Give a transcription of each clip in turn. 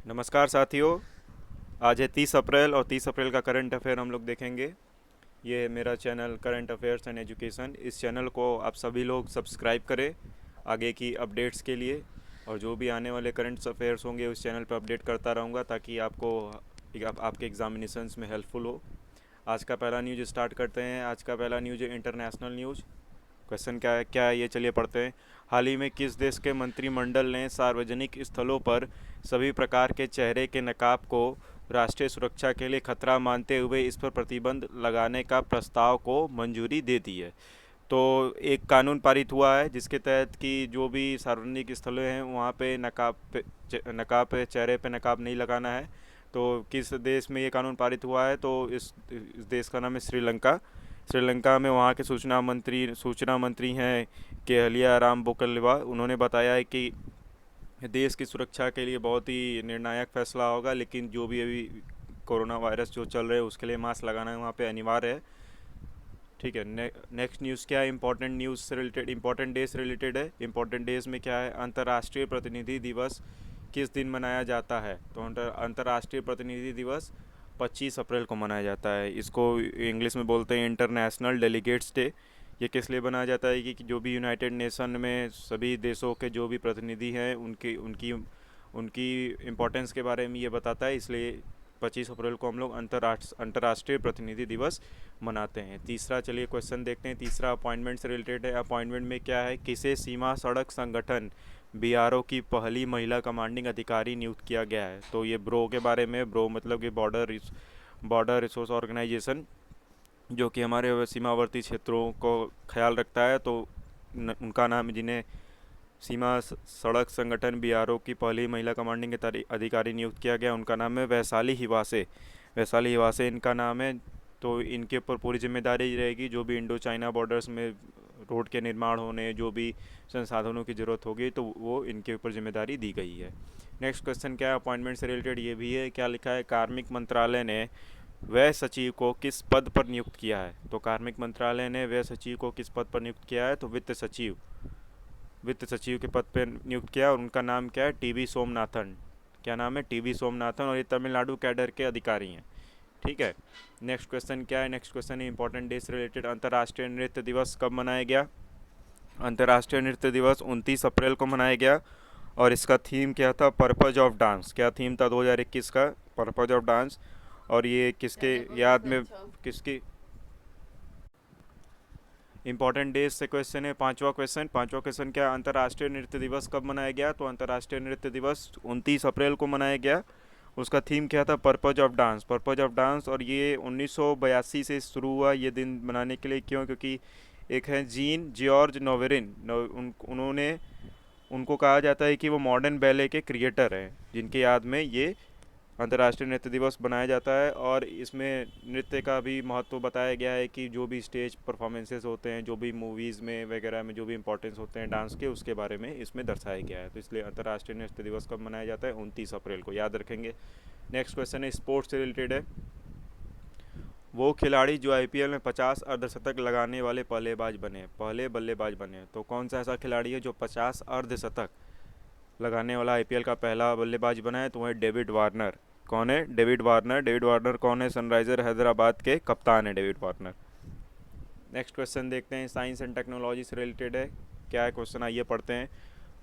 नमस्कार साथियों। आज है 30 अप्रैल और 30 अप्रैल का करंट अफेयर हम लोग देखेंगे। ये है मेरा channel current affairs and education. इस चैनल को आप सभी लोग सब्सक्राइब करें आगे की अपडेट्स के लिए, और जो भी आने वाले करंट अफेयर्स होंगे उस चैनल पर अपडेट करता रहूँगा ताकि आपके एग्जामिनेशंस में हेल्पफुल हो। आज का पहला न्यूज़ स्टार्ट करते हैं। आज का पहला न्यूज़ है इंटरनेशनल न्यूज़। क्वेश्चन क्या है ये चलिए पढ़ते हैं। हाल ही में किस देश के मंत्रिमंडल ने सार्वजनिक स्थलों पर सभी प्रकार के चेहरे के नकाब को राष्ट्रीय सुरक्षा के लिए खतरा मानते हुए इस पर प्रतिबंध लगाने का प्रस्ताव को मंजूरी दे दी है? तो एक कानून पारित हुआ है जिसके तहत कि जो भी सार्वजनिक स्थलें हैं वहाँ पे चेहरे पे नकाब नहीं लगाना है। तो किस देश में ये कानून पारित हुआ है? तो इस देश का नाम है श्रीलंका। श्रीलंका में वहाँ के सूचना मंत्री हैं केहलिया राम बोकलवा। उन्होंने बताया है कि देश की सुरक्षा के लिए बहुत ही निर्णायक फैसला होगा, लेकिन जो भी अभी कोरोना वायरस जो चल रहे हैं उसके लिए मास्क लगाना वहाँ पे अनिवार्य है। ठीक है। नेक्स्ट न्यूज़ क्या है? इंपॉर्टेंट न्यूज़ से रिलेटेड, इंपॉर्टेंट डेज से रिलेटेड है। इंपॉर्टेंट डेज में क्या है? अंतर्राष्ट्रीय प्रतिनिधि दिवस किस दिन मनाया जाता है? तो अंतर्राष्ट्रीय प्रतिनिधि दिवस 25 अप्रैल को मनाया जाता है। इसको इंग्लिश में बोलते हैं इंटरनेशनल डेलीगेट्स डे। ये किस लिए बनाया जाता है कि जो भी यूनाइटेड नेशन में सभी देशों के जो भी प्रतिनिधि हैं उनकी उनकी उनकी इम्पोर्टेंस के बारे में ये बताता है, इसलिए 25 अप्रैल को हम लोग अंतर्राष्ट्रीय प्रतिनिधि दिवस मनाते हैं। तीसरा चलिए क्वेश्चन देखते हैं। तीसरा अपॉइंटमेंट से रिलेटेड है। अपॉइंटमेंट में क्या है? किसे सीमा सड़क संगठन बीआरओ की पहली महिला कमांडिंग अधिकारी नियुक्त किया गया है? तो ये ब्रो के बारे में, ब्रो मतलब कि बॉर्डर रिसोर्स ऑर्गेनाइजेशन, जो कि हमारे सीमावर्ती क्षेत्रों को ख्याल रखता है। तो उनका नाम, जिन्हें सीमा सड़क संगठन बीआरओ की पहली महिला कमांडिंग अधिकारी नियुक्त किया गया, उनका नाम है वैशाली हिवासे। वैशाली हिवासे इनका नाम है। तो इनके ऊपर पूरी जिम्मेदारी रहेगी जो भी इंडो चाइना बॉर्डर्स में रोड के निर्माण होने, जो भी संसाधनों की ज़रूरत होगी तो वो इनके ऊपर जिम्मेदारी दी गई है। नेक्स्ट क्वेश्चन क्या है? अपॉइंटमेंट से रिलेटेड ये भी है। क्या लिखा है? कार्मिक मंत्रालय ने व्यय सचिव को किस पद पर नियुक्त किया है? तो कार्मिक मंत्रालय ने व्यय सचिव को किस पद पर नियुक्त किया है? तो वित्त सचिव के पद पर नियुक्त किया, और उनका नाम क्या है? टीवी सोमनाथन। क्या नाम है? टीवी सोमनाथन, और ये तमिलनाडु कैडर के अधिकारी हैं। ठीक है। नेक्स्ट क्वेश्चन क्या है? नेक्स्ट क्वेश्चन है इंपॉर्टेंट डे से रिलेटेड। अंतर्राष्ट्रीय नृत्य दिवस कब मनाया गया? अंतर्राष्ट्रीय नृत्य दिवस 29 अप्रैल को मनाया गया, और इसका थीम क्या था? Purpose of dance. क्या थीम था 2021 का? Purpose of dance. और ये किसके याद में, किसकी? इंपॉर्टेंट डेज से क्वेश्चन है। पांचवा क्वेश्चन क्या? अंतर्राष्ट्रीय नृत्य दिवस कब मनाया गया? तो अंतर्राष्ट्रीय नृत्य दिवस 29 अप्रैल को मनाया गया। उसका थीम क्या था? Purpose of dance. Purpose of dance. और ये 1982 से शुरू हुआ ये दिन मनाने के लिए। क्यों? क्योंकि एक है जीन जॉर्ज नोवेरिन, उन्होंने, उनको कहा जाता है कि वो मॉडर्न बैले के क्रिएटर हैं, जिनके याद में ये अंतर्राष्ट्रीय नृत्य दिवस बनाया जाता है। और इसमें नृत्य का भी महत्व बताया गया है कि जो भी स्टेज परफॉर्मेंसेस होते हैं, जो भी मूवीज़ में वगैरह में जो भी इंपॉर्टेंस होते हैं डांस के, उसके बारे में इसमें दर्शाया गया है। तो इसलिए अंतर्राष्ट्रीय नृत्य दिवस कब मनाया जाता है? 29 अप्रैल को, याद रखेंगे। नेक्स्ट क्वेश्चन है स्पोर्ट्स से रिलेटेड है। वो खिलाड़ी जो आईपीएल में 50 अर्धशतक लगाने वाले पहले बल्लेबाज बने, तो कौन सा ऐसा खिलाड़ी है जो 50 अर्धशतक लगाने वाला आईपीएल का पहला बल्लेबाज बना है? तो वह डेविड वार्नर। कौन है? David Warner. डेविड वार्नर कौन है? सनराइजर हैदराबाद के कप्तान है डेविड वार्नर। नेक्स्ट क्वेश्चन देखते हैं, साइंस एंड टेक्नोलॉजी से रिलेटेड है। क्या है क्वेश्चन? आइए पढ़ते हैं।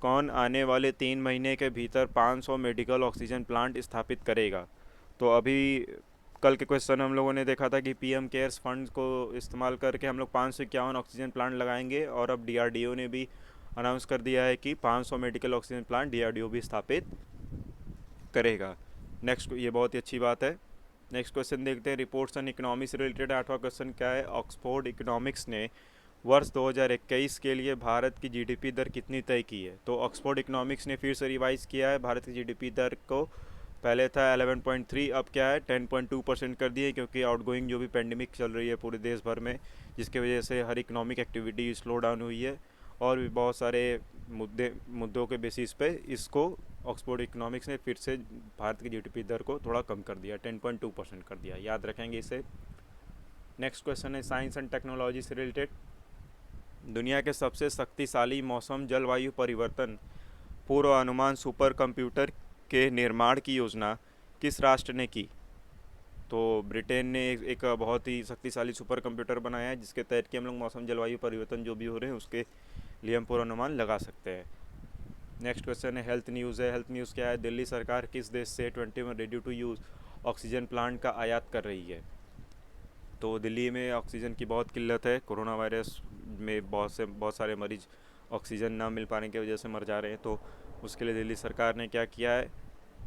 कौन आने वाले 3 महीने के भीतर 500 मेडिकल ऑक्सीजन प्लांट स्थापित करेगा? तो अभी कल के क्वेश्चन हम लोगों ने देखा था कि पीएम केयर्स फंड को इस्तेमाल करके हम लोग 551 ऑक्सीजन प्लांट लगाएंगे, और अब डीआरडीओ ने भी अनाउंस कर दिया है कि 500 मेडिकल ऑक्सीजन प्लांट डीआरडीओ भी स्थापित करेगा। नेक्स्ट, ये बहुत ही अच्छी बात है। नेक्स्ट क्वेश्चन देखते हैं, रिपोर्ट्स एंड इकोनॉमी से रिलेटेड। 8वां क्वेश्चन क्या है? ऑक्सफोर्ड इकोनॉमिक्स ने वर्ष 2021 के लिए भारत की जीडीपी दर कितनी तय की है? तो ऑक्सफोर्ड इकोनॉमिक्स ने फिर से रिवाइज किया है भारत की जीडीपी दर को। पहले था 11.3, अब क्या है? 10.2% कर दिए, क्योंकि आउटगोइंग जो भी पेंडेमिक चल रही है पूरे देश भर में, जिसकी वजह से हर इकोनॉमिक एक्टिविटी स्लो डाउन हुई है, और भी बहुत सारे मुद्दों के बेसिस पे इसको ऑक्सफोर्ड इकोनॉमिक्स ने फिर से भारत की जीडीपी दर को थोड़ा कम कर दिया, 10.2% कर दिया, याद रखेंगे इसे। नेक्स्ट क्वेश्चन है साइंस एंड टेक्नोलॉजी से रिलेटेड। दुनिया के सबसे शक्तिशाली मौसम जलवायु परिवर्तन पूर्वानुमान सुपर कंप्यूटर के निर्माण की योजना किस राष्ट्र ने की? तो ब्रिटेन ने एक बहुत ही शक्तिशाली सुपर कंप्यूटर बनाया है जिसके तहत कि हम लोग मौसम जलवायु परिवर्तन जो भी हो रहे हैं उसके लिए हम पूर्वानुमान लगा सकते हैं। नेक्स्ट क्वेश्चन है हेल्थ न्यूज़ है। हेल्थ न्यूज़ क्या है? दिल्ली सरकार किस देश से 21 ready to use oxygen plant का आयात कर रही है? तो दिल्ली में ऑक्सीजन की बहुत किल्लत है। कोरोना वायरस में बहुत सारे मरीज ऑक्सीजन ना मिल पाने की वजह से मर जा रहे हैं। तो उसके लिए दिल्ली सरकार ने क्या किया है,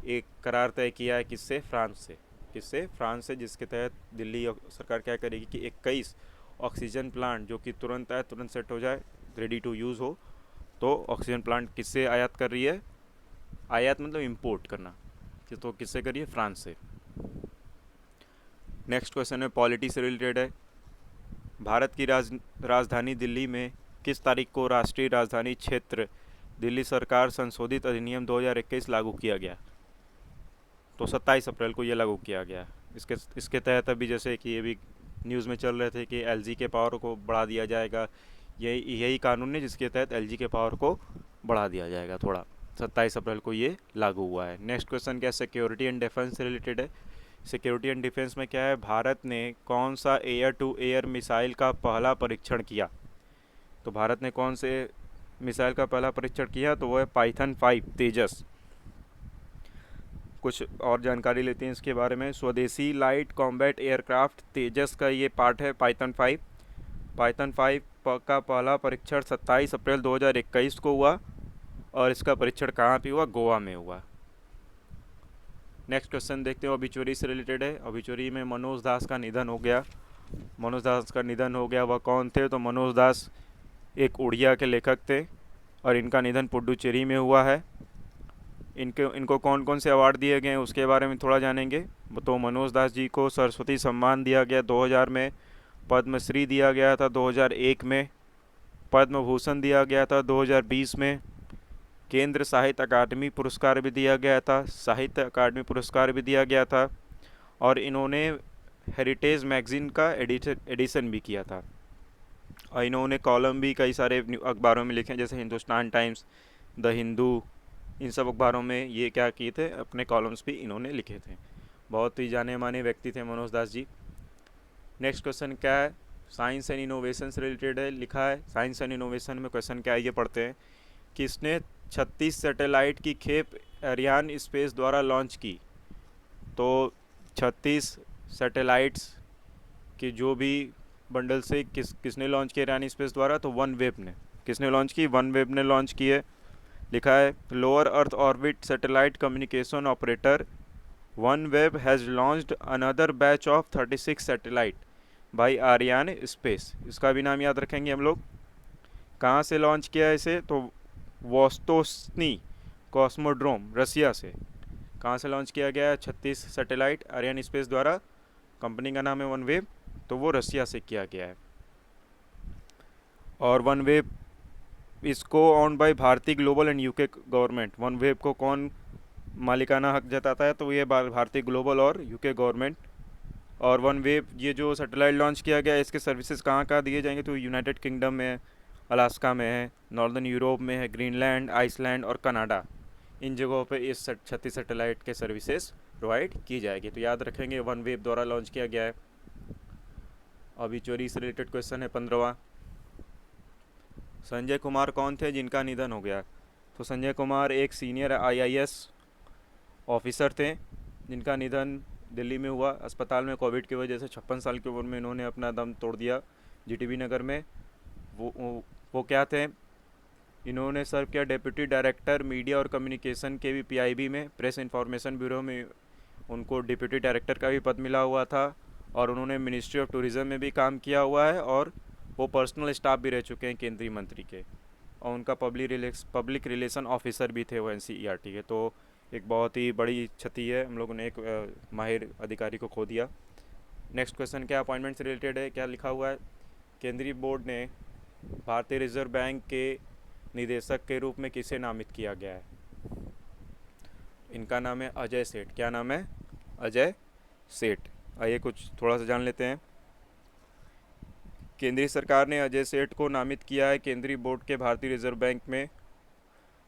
एक करार तय किया है। किससे? फ्रांस से। किससे? फ्रांस से, जिसके तहत दिल्ली सरकार क्या करेगी कि 21 ऑक्सीजन प्लांट जो कि तुरंत आए, तुरंत सेट हो जाए, रेडी टू यूज़ हो, तो ऑक्सीजन प्लांट किससे आयात कर रही है? आयात मतलब इंपोर्ट करना। तो किससे करिए? फ्रांस से। नेक्स्ट क्वेश्चन है पॉलिटी से रिलेटेड है। भारत की राजधानी दिल्ली में किस तारीख को राष्ट्रीय राजधानी क्षेत्र दिल्ली सरकार संशोधित अधिनियम 2021 लागू किया गया? तो 27 अप्रैल को ये लागू किया गया। इसके तहत अभी जैसे कि ये भी न्यूज़ में चल रहे थे कि एलजी के पावर को बढ़ा दिया जाएगा। यही कानून है जिसके तहत एलजी के पावर को बढ़ा दिया जाएगा थोड़ा। 27 अप्रैल को ये लागू हुआ है। नेक्स्ट क्वेश्चन क्या? सिक्योरिटी एंड डिफेंस से रिलेटेड है। सिक्योरिटी एंड डिफेंस में क्या है? भारत ने कौन सा एयर टू एयर मिसाइल का पहला परीक्षण किया? तो भारत ने कौन से मिसाइल का पहला परीक्षण किया? तो वो है पाइथन 5 तेजस। कुछ और जानकारी लेते हैं इसके बारे में। स्वदेशी लाइट कॉम्बैट एयरक्राफ्ट तेजस का ये पार्ट है पाइथन 5। पाइथन 5 का पहला परीक्षण 27 अप्रैल 2021 को हुआ और इसका परीक्षण कहाँ पे हुआ? गोवा में हुआ। नेक्स्ट क्वेश्चन देखते हैं, ओबिचुरी से रिलेटेड है। ओबिचुरी में मनोज दास का निधन हो गया। मनोज दास का निधन हो गया। वह कौन थे? तो मनोज दास एक उड़िया के लेखक थे और इनका निधन पुडुचेरी में हुआ है। इनको कौन कौन से अवार्ड दिए गए हैं उसके बारे में थोड़ा जानेंगे। तो मनोज दास जी को सरस्वती सम्मान दिया गया 2000 में, पद्मश्री दिया गया था 2001 में, पद्म भूषण दिया गया था 2020 में, केंद्र साहित्य अकादमी पुरस्कार भी दिया गया था, साहित्य अकादमी पुरस्कार भी दिया गया था, और इन्होंने हेरिटेज मैगजीन का एडिशन भी किया था। और इन्होंने कॉलम भी कई सारे अखबारों में लिखे हैं, जैसे हिंदुस्तान टाइम्स, द हिंदू, इन सब अखबारों में ये क्या किए थे, अपने कॉलम्स भी इन्होंने लिखे थे। बहुत ही जाने माने व्यक्ति थे मनोज दास जी। नेक्स्ट क्वेश्चन क्या है? साइंस एंड इनोवेशन से रिलेटेड है। लिखा है साइंस एंड इनोवेशन में क्वेश्चन क्या है ये पढ़ते हैं। किसने 36 सैटेलाइट की खेप एरियान स्पेस द्वारा लॉन्च की? तो 36 सैटेलाइट्स की जो भी बंडल से किसने लॉन्च किया एरियान स्पेस द्वारा? तो वन वेब ने। किसने लॉन्च की? वन वेब ने लॉन्च की है। लिखा है lower earth orbit satellite communication operator OneWeb has launched another batch of 36 satellite by Arianespace. इसका भी नाम याद रखेंगे हम लोग। कहाँ से लॉन्च किया है इसे? तो वोस्तोस्नी कॉस्मोड्रोम, रसिया से। कहाँ से लॉन्च किया गया है 36 सैटेलाइट आर्यन स्पेस द्वारा? कंपनी का नाम है वन वेब, तो वो रसिया से किया गया है। और वन वेब इसको ऑन बाय भारतीय global and UK government. One web को कौन मालिकाना हक जताता है? तो ये भारतीय ग्लोबल और यूके गवर्नमेंट। और वन वेब ये जो सैटेलाइट लॉन्च किया गया है इसके सर्विसेज कहाँ कहाँ दिए जाएंगे? तो यूनाइटेड किंगडम में है, अलास्का में है, नॉर्दर्न यूरोप में है, ग्रीनलैंड, आइसलैंड और कनाडा। इन जगहों पे इस 36 सैटेलाइट के सर्विसेज प्रोवाइड की जाएगी। तो याद रखेंगे वन वेब द्वारा लॉन्च किया गया है। अभी चोरी से रिलेटेड क्वेश्चन है 15वां। संजय कुमार कौन थे जिनका निधन हो गया? तो संजय कुमार एक सीनियर IAS ऑफिसर थे जिनका निधन दिल्ली में हुआ। अस्पताल में कोविड की वजह से 56 साल की उम्र में इन्होंने अपना दम तोड़ दिया GTB नगर में। वो क्या थे? इन्होंने सर्व किया डिप्टी डायरेक्टर मीडिया और कम्युनिकेशन के भी PIB में, प्रेस इंफॉर्मेशन ब्यूरो में उनको डिप्टी डायरेक्टर का भी पद मिला हुआ था। और उन्होंने मिनिस्ट्री ऑफ टूरिज़्म में भी काम किया हुआ है और वो पर्सनल स्टाफ भी रह चुके हैं केंद्रीय मंत्री के। और उनका पब्लिक रिलेशन ऑफिसर भी थे वो NCERT के। तो एक बहुत ही बड़ी क्षति है, हम लोगों ने एक माहिर अधिकारी को खो दिया। नेक्स्ट क्वेश्चन क्या अपॉइंटमेंट से रिलेटेड है? क्या लिखा हुआ है? केंद्रीय बोर्ड ने भारतीय रिजर्व बैंक के निदेशक के रूप में किसे नामित किया गया है? इनका नाम है अजय सेठ। क्या नाम है? अजय सेठ। आइए कुछ थोड़ा सा जान लेते हैं। केंद्रीय सरकार ने अजय सेठ को नामित किया है केंद्रीय बोर्ड के भारतीय रिजर्व बैंक में।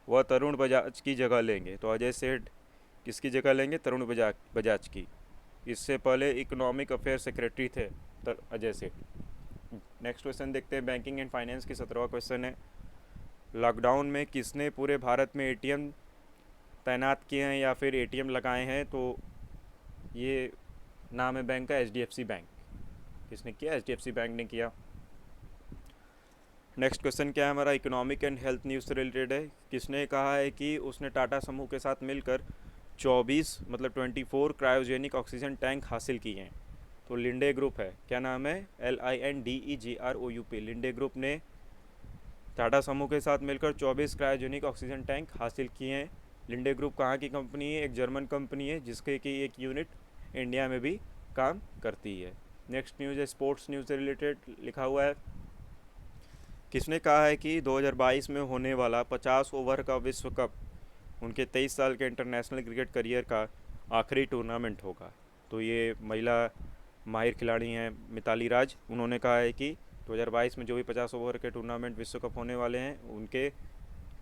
वह तरुण बजाज की जगह लेंगे। तो अजय सेठ किसकी जगह लेंगे? तरुण बजाज की। इससे पहले इकोनॉमिक अफेयर सेक्रेटरी थे अजय सेठ। नेक्स्ट क्वेश्चन देखते हैं, बैंकिंग एंड फाइनेंस की 17वां क्वेश्चन है, लॉकडाउन में किसने पूरे भारत में एटीएम तैनात किए हैं या फिर एटीएम लगाए हैं? तो ये नाम है बैंक का, एचडीएफसी बैंक। किसने किया? एचडीएफसी बैंक ने किया। नेक्स्ट क्वेश्चन क्या है हमारा? इकोनॉमिक एंड हेल्थ न्यूज़ से रिलेटेड है। किसने कहा है कि उसने टाटा समूह के साथ मिलकर 24 मतलब 24 क्रायोजेनिक ऑक्सीजन टैंक हासिल किए हैं? तो लिंडे ग्रुप है। क्या नाम है? LINDEGROUP। लिंडे ग्रुप ने टाटा समूह के साथ मिलकर 24 क्रायोजेनिक ऑक्सीजन टैंक हासिल किए हैं। लिंडे ग्रुप कहाँ की कंपनी है? एक जर्मन कंपनी है जिसके की एक यूनिट इंडिया में भी काम करती है। नेक्स्ट न्यूज़ है स्पोर्ट्स न्यूज़ से रिलेटेड, लिखा हुआ है, किसने कहा है कि 2022 में होने वाला 50 ओवर का विश्व कप उनके 23 साल के इंटरनेशनल क्रिकेट करियर का आखिरी टूर्नामेंट होगा? तो ये महिला माहिर खिलाड़ी हैं मिताली राज, उन्होंने कहा है कि 2022 में जो भी 50 ओवर के टूर्नामेंट विश्व कप होने वाले हैं उनके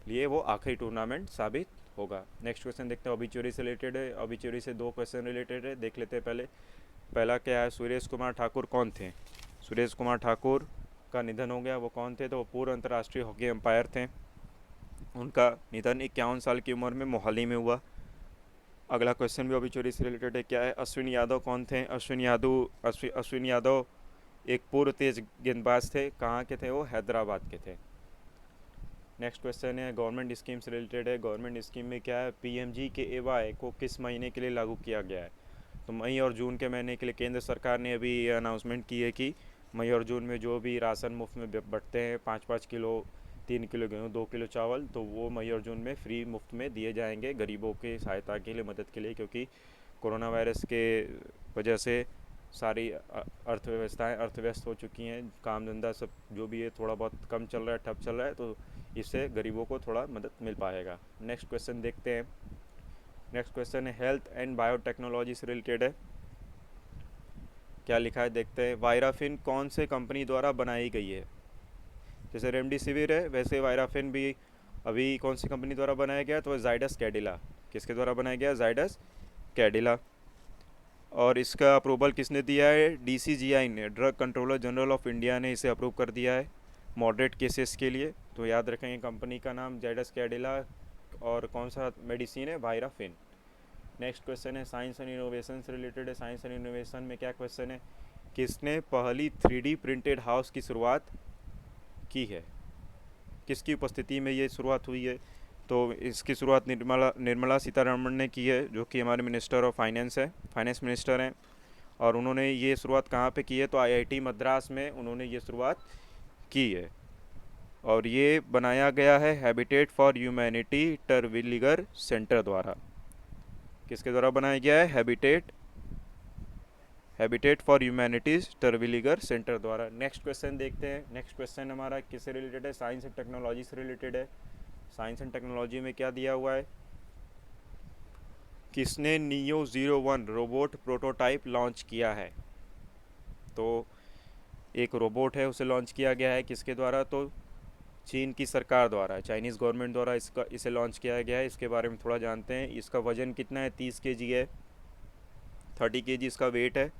लिए वो आखिरी टूर्नामेंट साबित होगा। नेक्स्ट क्वेश्चन देखते हैं, ओबिचुरी से रिलेटेड है। ओबिचुरी से 2 क्वेश्चन रिलेटेड है, देख लेते हैं पहले। पहला क्या है? सुरेश कुमार ठाकुर कौन थे? सुरेश कुमार ठाकुर का निधन हो गया। वो कौन थे? तो वो पूर्व अंतर्राष्ट्रीय हॉकी एम्पायर थे। उनका निधन 51 साल की उम्र में मोहाली में हुआ। अगला क्वेश्चन भी ओबिचुरी से रिलेटेड है। क्या है? अश्विन यादव कौन थे? अश्विन यादव एक पूर्व तेज गेंदबाज थे। कहाँ के थे वो? हैदराबाद के थे। नेक्स्ट क्वेश्चन है गवर्नमेंट स्कीम से रिलेटेड है। गवर्नमेंट स्कीम में क्या है? PMGKAY को किस महीने के लिए लागू किया गया है? तो मई और जून के महीने के लिए केंद्र सरकार ने अभी ये अनाउंसमेंट की है कि मई और जून में जो भी राशन मुफ्त में बंटते हैं, 5-5 किलो, 3 किलो गेहूँ, 2 किलो चावल, तो वो मई और जून में फ्री मुफ्त में दिए जाएंगे गरीबों की सहायता के लिए, मदद के लिए। क्योंकि कोरोना वायरस के वजह से सारी अर्थव्यवस्थाएं अर्थव्यस्त हो चुकी हैं, काम धंधा सब जो भी है थोड़ा बहुत कम चल रहा है, ठप चल रहा है, तो इससे गरीबों को थोड़ा मदद मिल पाएगा। नेक्स्ट क्वेश्चन देखते हैं। नेक्स्ट क्वेश्चन है हेल्थ एंड बायोटेक्नोलॉजी से रिलेटेड है। क्या लिखा है देखते हैं। वायराफिन कौन से कंपनी द्वारा बनाई गई है? जैसे रेमडेसिविर है वैसे वायराफिन भी अभी कौन सी कंपनी द्वारा बनाया गया? तो जाइडस कैडिला। किसके द्वारा बनाया गया? जाइडस कैडिला। और इसका अप्रूवल किसने दिया है? DCGI ने, drug controller general of India ने इसे अप्रूव कर दिया है मॉडरेट केसेस के लिए। तो याद रखेंगे कंपनी का नाम जाइडस कैडिला, और कौन सा मेडिसिन है? वायराफिन। नेक्स्ट क्वेश्चन है साइंस एंड इनोवेशन से रिलेटेड है। साइंस एंड इनोवेशन में क्या क्वेश्चन है? किसने पहली 3D प्रिंटेड हाउस की शुरुआत की है? किसकी उपस्थिति में ये शुरुआत हुई है? तो इसकी शुरुआत निर्मला सीतारमण ने की है, जो कि हमारे मिनिस्टर ऑफ फाइनेंस है, फाइनेंस मिनिस्टर हैं। और उन्होंने ये शुरुआत कहाँ पे की है? तो IIT मद्रास में उन्होंने ये शुरुआत की है। और ये बनाया गया है हैबिटेट फॉर ह्यूमैनिटी टरविलिगर सेंटर द्वारा। किसके द्वारा बनाया गया है? हैबिटेट फॉर ह्यूमैनिटीज़ टरविलिगर सेंटर द्वारा। नेक्स्ट क्वेश्चन देखते हैं। नेक्स्ट क्वेश्चन हमारा किससे रिलेटेड है? साइंस एंड टेक्नोलॉजी से रिलेटेड है। साइंस एंड टेक्नोलॉजी में क्या दिया हुआ है? किसने नियो 01 रोबोट प्रोटोटाइप लॉन्च किया है? तो एक रोबोट है, उसे लॉन्च किया गया है किसके द्वारा? तो चीन की सरकार द्वारा, चाइनीज़ गवर्नमेंट द्वारा इसे लॉन्च किया गया है। इसके बारे में थोड़ा जानते हैं। इसका वज़न कितना है? 30 kg है, 30 kg इसका वेट है।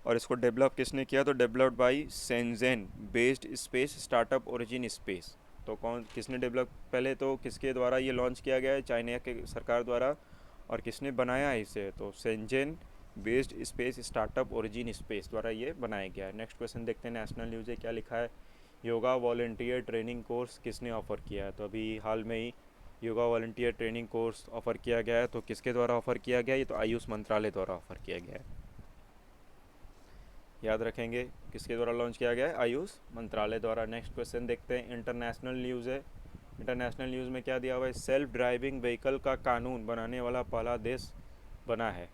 और इसको डेवलप किसने किया? तो developed by Shenzhen based space startup Origin Space. तो किसने डेवलप, पहले तो किसके द्वारा ये लॉन्च किया गया है? चाइना के सरकार द्वारा। और किसने बनाया है इसे? तो Shenzhen based space startup Origin Space द्वारा ये बनाया गया है। नेक्स्ट क्वेश्चन देखते हैं, नेशनल न्यूज़ है। क्या लिखा है? योगा वॉलंटियर ट्रेनिंग कोर्स किसने ऑफ़र किया है? तो अभी हाल में ही yoga volunteer training course offer किया गया है। तो किसके द्वारा ऑफ़र किया गया है? ये तो आयुष मंत्रालय द्वारा ऑफ़र किया गया है। याद रखेंगे किसके द्वारा लॉन्च किया गया है? आयुष मंत्रालय द्वारा। नेक्स्ट क्वेश्चन देखते हैं, इंटरनेशनल न्यूज़ है। इंटरनेशनल न्यूज़ में क्या दिया हुआ है? सेल्फ ड्राइविंग व्हीकल का कानून बनाने वाला पहला देश बना है।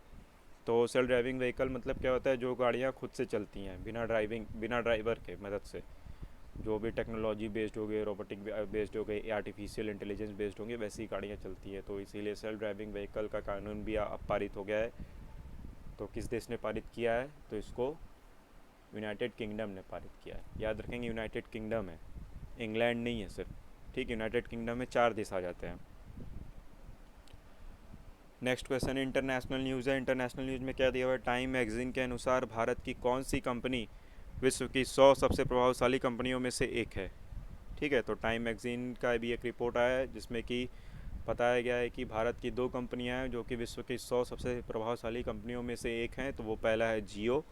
तो सेल्फ ड्राइविंग व्हीकल मतलब क्या होता है? जो गाड़ियाँ खुद से चलती हैं बिना ड्राइवर के मदद से, जो भी टेक्नोलॉजी बेस्ड हो गए, रोबोटिक बेस्ड हो गए, आर्टिफिशियल इंटेलिजेंस बेस्ड होंगे, वैसी गाड़ियाँ चलती हैं। तो इसीलिए सेल्फ ड्राइविंग व्हीकल का कानून भी अब पारित हो गया है। तो किस देश ने पारित किया है? तो इसको यूनाइटेड किंगडम ने पारित किया है। याद रखेंगे यूनाइटेड किंगडम है, इंग्लैंड नहीं है सिर्फ। ठीक, यूनाइटेड किंगडम में 4 देश आ जाते हैं। नेक्स्ट क्वेश्चन इंटरनेशनल न्यूज़ है। इंटरनेशनल न्यूज़ में क्या दिया हुआ है? टाइम मैगजीन के अनुसार भारत की कौन सी कंपनी विश्व की 100 सबसे प्रभावशाली कंपनियों में से एक है। ठीक है, तो टाइम मैगजीन का भी एक रिपोर्ट आया है जिसमें कि बताया गया है कि भारत की 2 कंपनियां हैं जो कि विश्व की 100 सबसे प्रभावशाली कंपनियों में से एक हैं। तो वो पहला है जियो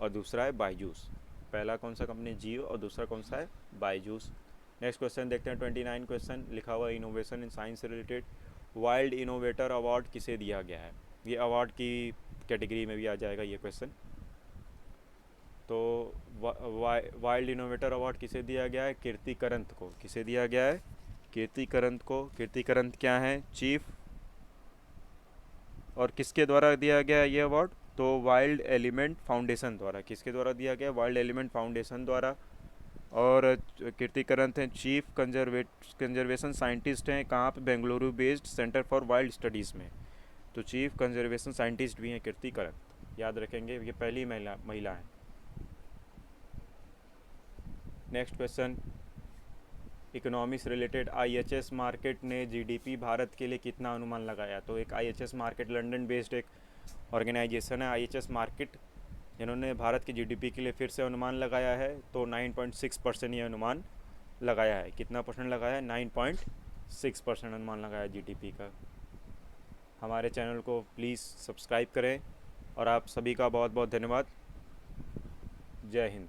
और दूसरा है बायजूस। पहला कौन सा कंपनी? जियो, और दूसरा कौन सा है? बायजूस। नेक्स्ट क्वेश्चन देखते हैं 29 क्वेश्चन लिखा हुआ इनोवेशन इन साइंस से रिलेटेड। वाइल्ड इनोवेटर अवार्ड किसे दिया गया है? ये अवार्ड की कैटेगरी में भी आ जाएगा ये क्वेश्चन। तो वाइल्ड इनोवेटर अवार्ड किसे दिया गया है? कीर्ति करंत को। किसे दिया गया है? कीर्ति करंत को। कीर्ति करंत क्या है? चीफ। और किसके द्वारा दिया गया है ये अवार्ड? तो वाइल्ड एलिमेंट फाउंडेशन द्वारा। किसके द्वारा दिया गया? वाइल्ड एलिमेंट फाउंडेशन द्वारा। और कीर्ति करंत हैं चीफ कंजर्वेशन साइंटिस्ट हैं। कहाँ पे? Bengaluru based centre for wild studies में। तो चीफ कंजर्वेशन साइंटिस्ट भी हैं कीर्ति करंत, याद रखेंगे, ये पहली महिला हैं। नेक्स्ट क्वेश्चन इकोनॉमी से रिलेटेड। आईएचएस मार्केट ने जीडीपी भारत के लिए कितना अनुमान लगाया? तो एक आईएचएस मार्केट लंदन बेस्ड एक ऑर्गेनाइजेशन है आईएचएस मार्केट, जिन्होंने भारत की जीडीपी के लिए फिर से अनुमान लगाया है। तो 9.6% ये अनुमान लगाया है। कितना परसेंट लगाया है? 9.6% अनुमान लगाया है जीडीपी का। हमारे चैनल को प्लीज़ सब्सक्राइब करें और आप सभी का बहुत बहुत धन्यवाद। जय हिंद।